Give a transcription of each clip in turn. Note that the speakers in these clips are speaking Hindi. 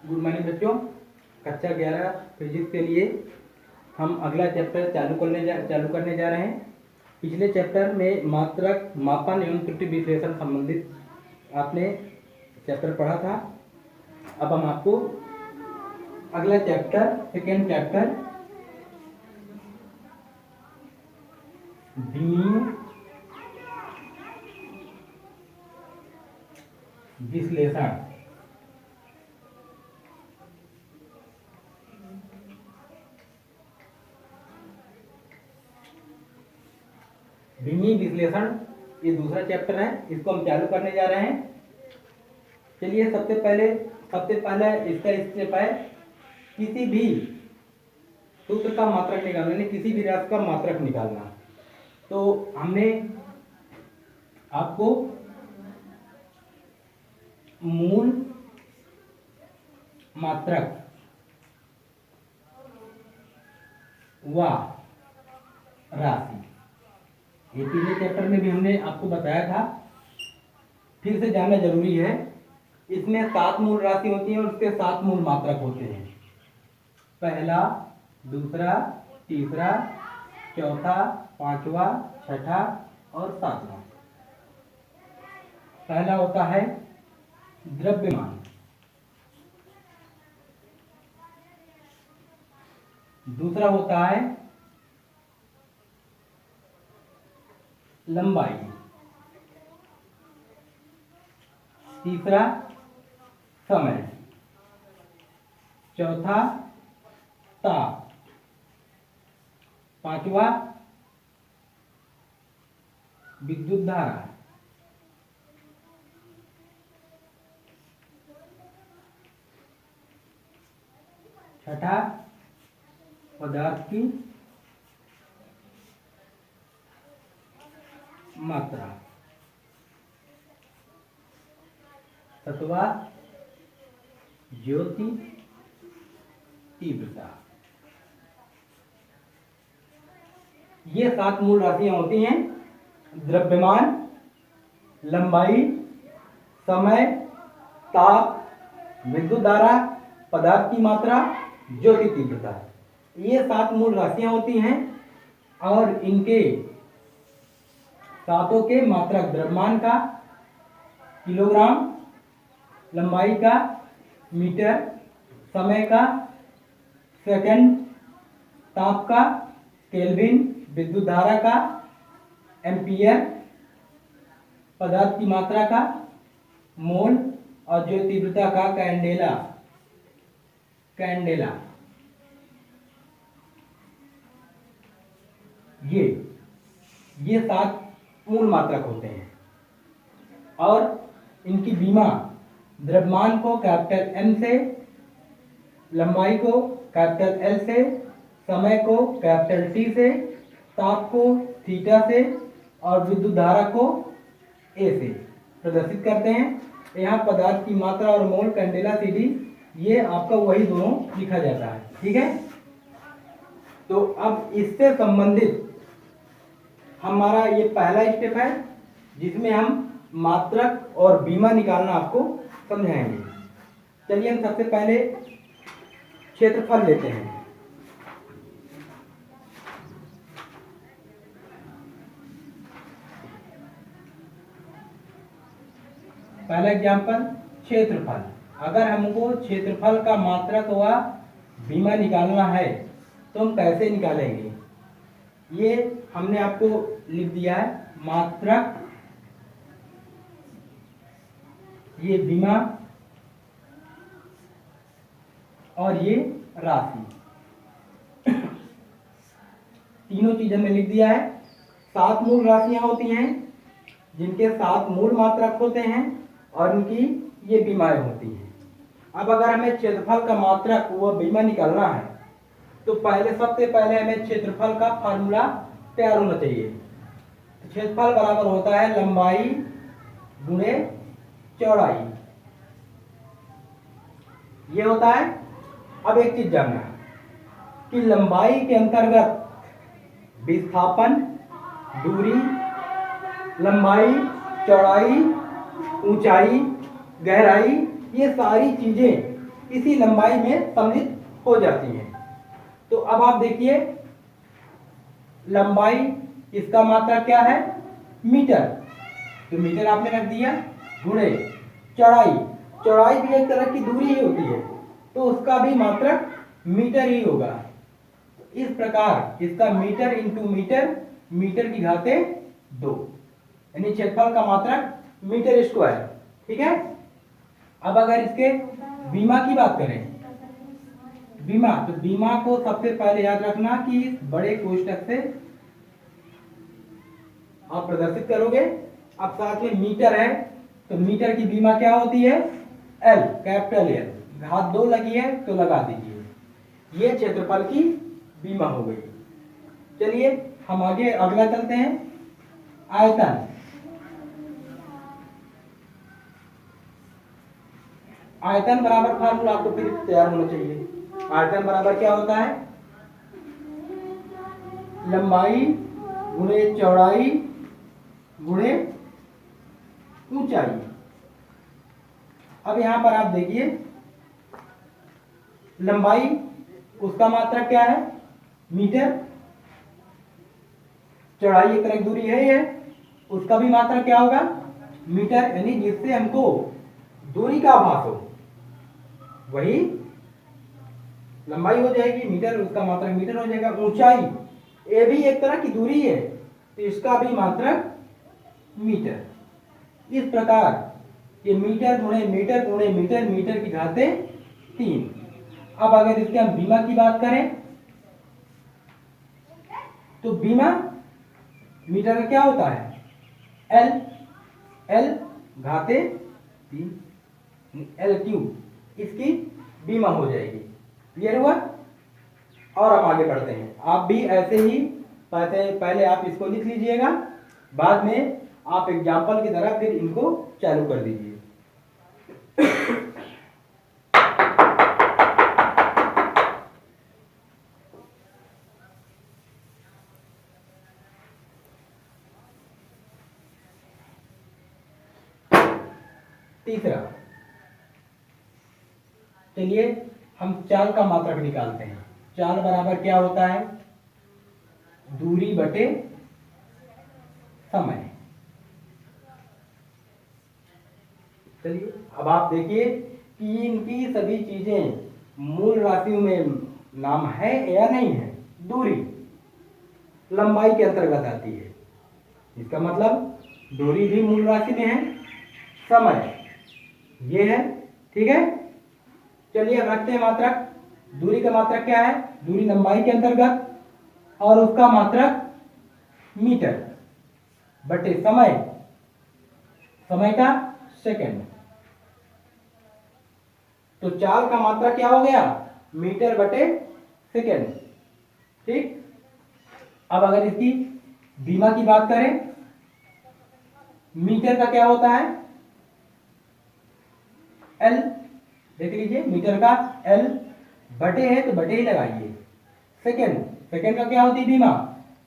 गुड मॉर्निंग बच्चों। कक्षा 11 फिजिक्स के लिए हम अगला चैप्टर चालू करने जा रहे हैं। पिछले चैप्टर में मात्रक मापन एवं त्रुटि विश्लेषण संबंधित आपने चैप्टर पढ़ा था। अब हम आपको अगला चैप्टर सेकेंड चैप्टर विमीय विश्लेषण विमीय विश्लेषण ये दूसरा चैप्टर है, इसको हम चालू करने जा रहे हैं। चलिए सबसे पहले इसका स्टेप है किसी भी सूत्र का मात्रक निकालना, यानी किसी भी राशि का मात्रक निकालना। तो हमने आपको मूल मात्रक व राशि ये पिछले चैप्टर में भी हमने आपको बताया था, फिर से जानना जरूरी है। इसमें 7 मूल राशि होती है और उसके 7 मूल मात्रक होते हैं। पहला, दूसरा, तीसरा, चौथा, पांचवा, छठा और सातवां। पहला होता है द्रव्यमान, दूसरा होता है लंबाई, तीसरा समय, चौथा ताप, पांचवा विद्युत धारा, छठा पदार्थ की मात्रा, सातवां ज्योति तीव्रता। ये 7 मूल राशियां होती हैं। द्रव्यमान, लंबाई, समय, ताप, विद्युत धारा, पदार्थ की मात्रा, ज्योति तीव्रता। ये 7 मूल राशियां होती हैं और इनके सातों के मात्रक द्रव्यमान का किलोग्राम, लंबाई का मीटर, समय का सेकंड, ताप का केल्विन, विद्युत धारा का एम्पियर, पदार्थ की मात्रा का मोल और ज्योति तीव्रता का कैंडेला। ये 7 मूल मात्रक होते हैं और इनकी बीमा द्रव्यमान को कैपिटल M से, लंबाई को कैपिटल L से, समय को कैपिटल T से, ताप को थीटा से और विद्युत धारा को A से प्रदर्शित करते हैं। यहाँ पदार्थ की मात्रा और मोल कैंडेला CD ये आपका वही दोनों लिखा जाता है, ठीक है। तो अब इससे संबंधित हमारा ये पहला स्टेप है जिसमें हम मात्रक और बीमा निकालना आपको समझाएंगे। चलिए हम सबसे पहले क्षेत्रफल लेते हैं। पहला एग्जाम्पल क्षेत्रफल। अगर हमको क्षेत्रफल का मात्रक व बीमा निकालना है तो हम कैसे निकालेंगे? ये हमने आपको लिख दिया है मात्रक, ये बीमा और ये राशि। तीनों चीज हमने लिख दिया है। 7 मूल राशियां होती हैं जिनके 7 मूल मात्रक होते हैं और इनकी ये बीमाएं होती हैं। अब अगर हमें क्षेत्रफल का मात्रक व बीमा निकालना है तो सबसे पहले हमें क्षेत्रफल का फार्मूला तैयार होना चाहिए। तो क्षेत्रफल बराबर होता है लंबाई गुणे चौड़ाई, ये होता है। अब एक चीज जानना कि लंबाई के अंतर्गत विस्थापन, दूरी, लंबाई, चौड़ाई, ऊंचाई, गहराई, ये सारी चीजें इसी लंबाई में सम्मिलित हो जाती हैं। तो अब आप देखिए, लंबाई इसका मात्रक क्या है? मीटर। तो मीटर आपने रख दिया, गुणे चौड़ाई। चौड़ाई भी एक तरह की दूरी ही होती है, तो उसका भी मात्रक मीटर ही होगा। इस प्रकार इसका मीटर इंटू मीटर, मीटर की घाते 2, यानी क्षेत्रफल का मात्रक मीटर स्क्वायर। ठीक है। अब अगर इसके बीमा की बात करें, बीमा, तो बीमा को सबसे पहले याद रखना कि इस बड़े कोष्ठक से आप प्रदर्शित करोगे। अब साथ में मीटर है, तो मीटर की बीमा क्या होती है? L, capital L. घात 2 लगी है तो लगा दीजिए। ये क्षेत्रफल की बीमा हो गई। चलिए हम आगे अगला चलते हैं। आयतन। आयतन बराबर फार्मूला आपको फिर तैयार होना चाहिए। आयतन बराबर क्या होता है? लंबाई गुणे चौड़ाई गुणे ऊंचाई। अब यहां पर आप देखिए, लंबाई उसका मात्रक क्या है? मीटर। चौड़ाई एक तरह की दूरी है, उसका भी मात्रक क्या होगा? मीटर। यानी जिससे हमको दूरी का आभास हो वही लंबाई हो जाएगी, मीटर, उसका मात्रक मीटर हो जाएगा। ऊंचाई, ये भी एक तरह की दूरी है, तो इसका भी मात्रक मीटर। इस प्रकार ये मीटर गुणे मीटर गुणे मीटर, मीटर की घाते 3। अब अगर इसके हम बीमा की बात करें, तो बीमा मीटर का क्या होता है? एल, एल घाते 3, एल क्यूब, इसकी बीमा हो जाएगी। क्लियर हुआ? और हम आगे बढ़ते हैं। आप भी ऐसे ही पहले आप इसको लिख लीजिएगा, बाद में आप एग्जाम्पल की तरह फिर इनको चालू कर दीजिए। तीसरा, चलिए हम चाल का मात्रक निकालते हैं। चाल बराबर क्या होता है? दूरी बटे समय। चलिए अब आप देखिए कि इनकी सभी चीजें मूल राशियों में नाम है या नहीं है? दूरी लंबाई के अंतर्गत आती है, इसका मतलब दूरी भी मूल राशि में है। समय ये है। ठीक है। चलिए अब रखते हैं मात्रक। दूरी का मात्रक क्या है? दूरी लंबाई के अंतर्गत, और उसका मात्रक मीटर बटे समय, समय का सेकंड। तो चाल का मात्रक क्या हो गया? मीटर बटे सेकंड। ठीक। अब अगर इसकी बीमा की बात करें, मीटर का क्या होता है? एल। देख लीजिए, मीटर का एल, बटे है तो बटे ही लगाइए। सेकंड, सेकंड का क्या होती है बीमा?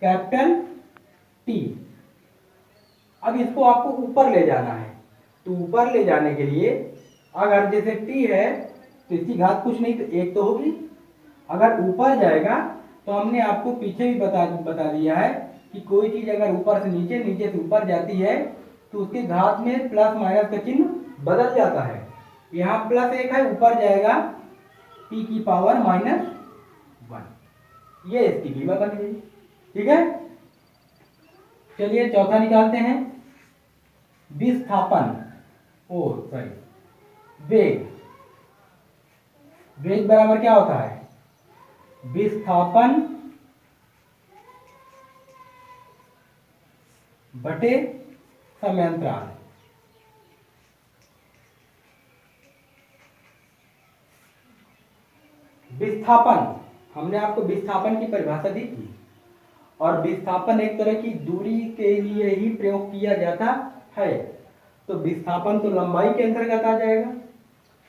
Capital T. अब इसको आपको ऊपर ले जाना है, तो ऊपर ले जाने के लिए अगर जैसे टी है तो इसकी घात कुछ नहीं तो 1 तो होगी। अगर ऊपर जाएगा तो हमने आपको पीछे भी बता दिया है कि कोई चीज अगर ऊपर से नीचे, नीचे से ऊपर जाती है तो उसके घात में प्लस माइनस का चिन्ह बदल जाता है। यहाँ +1 है, ऊपर जाएगा t की पावर -1। ये इसकी बीमा बन गई। ठीक है। चलिए चौथा निकालते हैं। विस्थापन, वेग। वेग बराबर क्या होता है? विस्थापन बटे समयांतराल। विस्थापन, हमने आपको विस्थापन की परिभाषा दी थी, और विस्थापन एक तरह की दूरी के लिए ही प्रयोग किया जाता है। तो विस्थापन तो लंबाई के अंतर्गत आ जाएगा।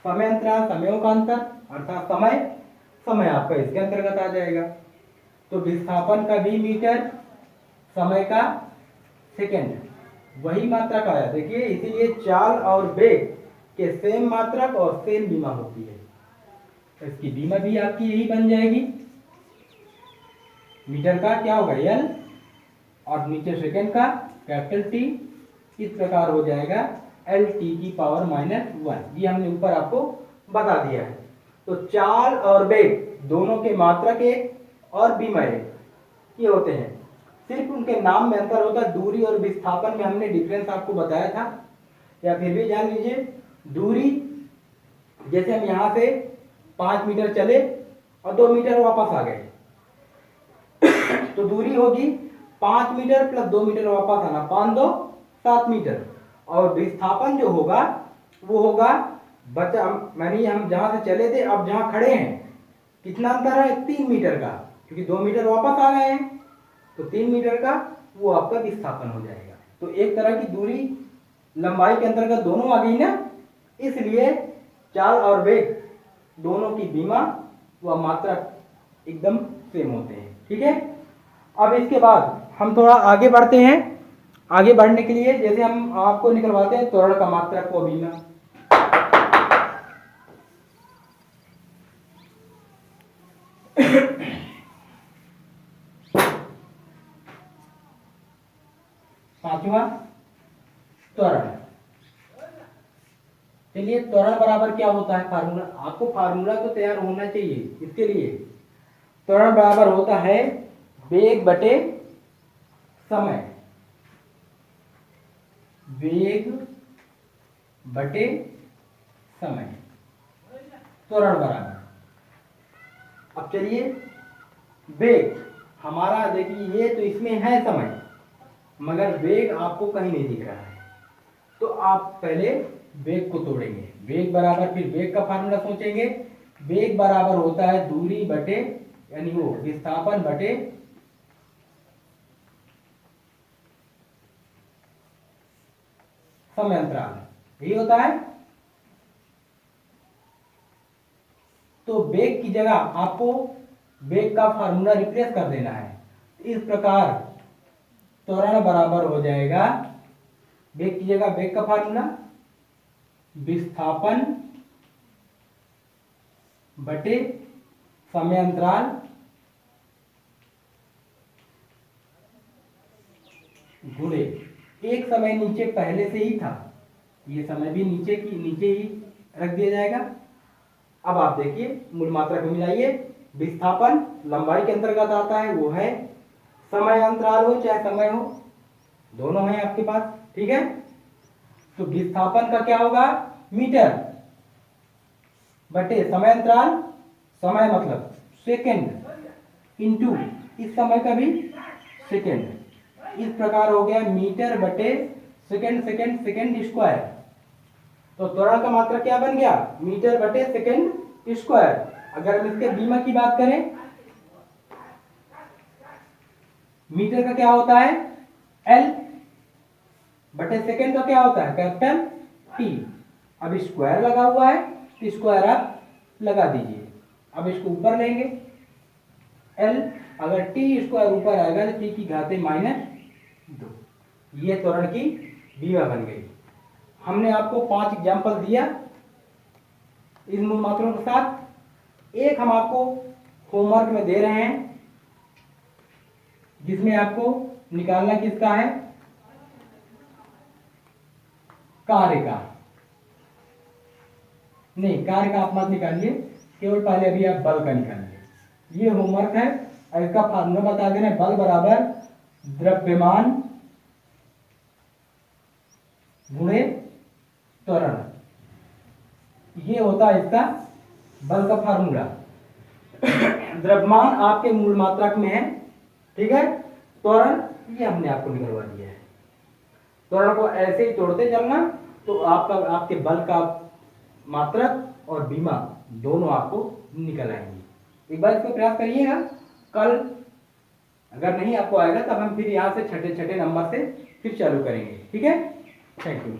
समय अंतराल, समयों का अंतर, अर्थात समय, समय आपका इसके अंतर्गत आ जाएगा। तो विस्थापन का भी मीटर, समय का सेकंड, वही मात्रक आया। देखिए, इसीलिए चाल और वेग के सेम मात्रक और सेम बीमा होती है। इसकी बीमा भी आपकी यही बन जाएगी, मीटर का क्या होगा एल और नीचे सेकंड का कैपिटल टी, इस प्रकार हो जाएगा एल टी की पावर -1। ये हमने ऊपर आपको बता दिया है। तो चाल और वेग दोनों के मात्रक एक और बीमा एक ये होते हैं, सिर्फ उनके नाम में अंतर होता है। दूरी और विस्थापन में हमने डिफरेंस आपको बताया था, या फिर भी जान लीजिए। दूरी जैसे हम यहाँ से 5 मीटर चले और 2 मीटर वापस आ गए तो दूरी होगी 5 मीटर प्लस 2 मीटर वापस आना, 5 2 7 मीटर। और विस्थापन जो होगा वो होगा बचा, मानिए हम जहां से चले थे अब जहां खड़े हैं कितना अंतर है 3 मीटर का, क्योंकि 2 मीटर वापस आ गए हैं तो 3 मीटर का वो आपका विस्थापन हो जाएगा। तो एक तरह की दूरी लंबाई के अंतर्गत दोनों आ गई ना, इसलिए चाल और वेग दोनों की बीमा व मात्रा एकदम सेम होते हैं। ठीक है, अब इसके बाद हम थोड़ा आगे बढ़ते हैं। आगे बढ़ने के लिए जैसे हम आपको निकलवाते हैं त्वरण का मात्रक व बीमा। पांचवा त्वरण। चलिए त्वरण बराबर क्या होता है, फार्मूला आपको फार्मूला तो तैयार होना चाहिए इसके लिए। त्वरण बराबर होता है वेग बटे समय, वेग बटे समय, त्वरण बराबर। अब चलिए वेग हमारा देखिए ये तो इसमें है समय, मगर वेग आपको कहीं नहीं दिख रहा है, तो आप पहले वेग को तोड़ेंगे। वेग बराबर फिर वेग का फार्मूला सोचेंगे। वेग बराबर होता है दूरी बटे यानी वो विस्थापन बटे समय अंतराल, यही होता है। तो वेग की जगह आपको वेग का फार्मूला रिप्लेस कर देना है। इस प्रकार त्वरण बराबर हो जाएगा, वेग की जगह वेग का फार्मूला विस्थापन बटे समय अंतराल गुणे एक समय नीचे पहले से ही था, ये समय भी नीचे ही रख दिया जाएगा। अब आप देखिए मूल मात्रा को मिलाइए। विस्थापन लंबाई के अंतर्गत आता है, वो है समय अंतराल हो चाहे समय हो, दोनों है आपके पास। ठीक है, तो विस्थापन का क्या होगा मीटर बटे समय अंतराल, समय मतलब सेकंड इंटू इस समय का भी सेकंड, इस प्रकार हो गया मीटर बटे सेकंड सेकंड सेकंड स्क्वायर। तो त्वरण का मात्रा क्या बन गया मीटर बटे सेकंड स्क्वायर। अगर हम इसके बीमा की बात करें, मीटर का क्या होता है एल बटे सेकंड का क्या होता है कैपिटल टी। अब स्क्वायर लगा हुआ है तो स्क्वायर आप लगा दीजिए। अब इसको ऊपर लेंगे एल, अगर टी स्क्वायर ऊपर आएगा तो टी की घाते -2, ये त्वरण की बीमा बन गई। हमने आपको 5 एग्जाम्पल दिया इन मूल मात्रों के साथ। एक हम आपको होमवर्क में दे रहे हैं जिसमें आपको निकालना किसका है कार्य का, नहीं कार्य का आप मत निकालिए, केवल पहले अभी आप बल का निकालिए। ये होमवर्क है और इसका फार्मूला बता देना है बल बराबर द्रव्यमान गुणे त्वरण, ये होता है इसका बल का फार्मूला। द्रव्यमान आपके मूल मात्रक में है, ठीक है, त्वरण ये हमने आपको निकलवा दिया है। त्वरण को ऐसे ही तोड़ते चलना तो आपके बल का मात्रक और बीमा दोनों आपको निकल आएंगी। एक बार इसको प्रयास करिएगा, कल अगर नहीं आपको आएगा तब हम फिर यहाँ से छठे नंबर से फिर चालू करेंगे। ठीक है, थैंक यू।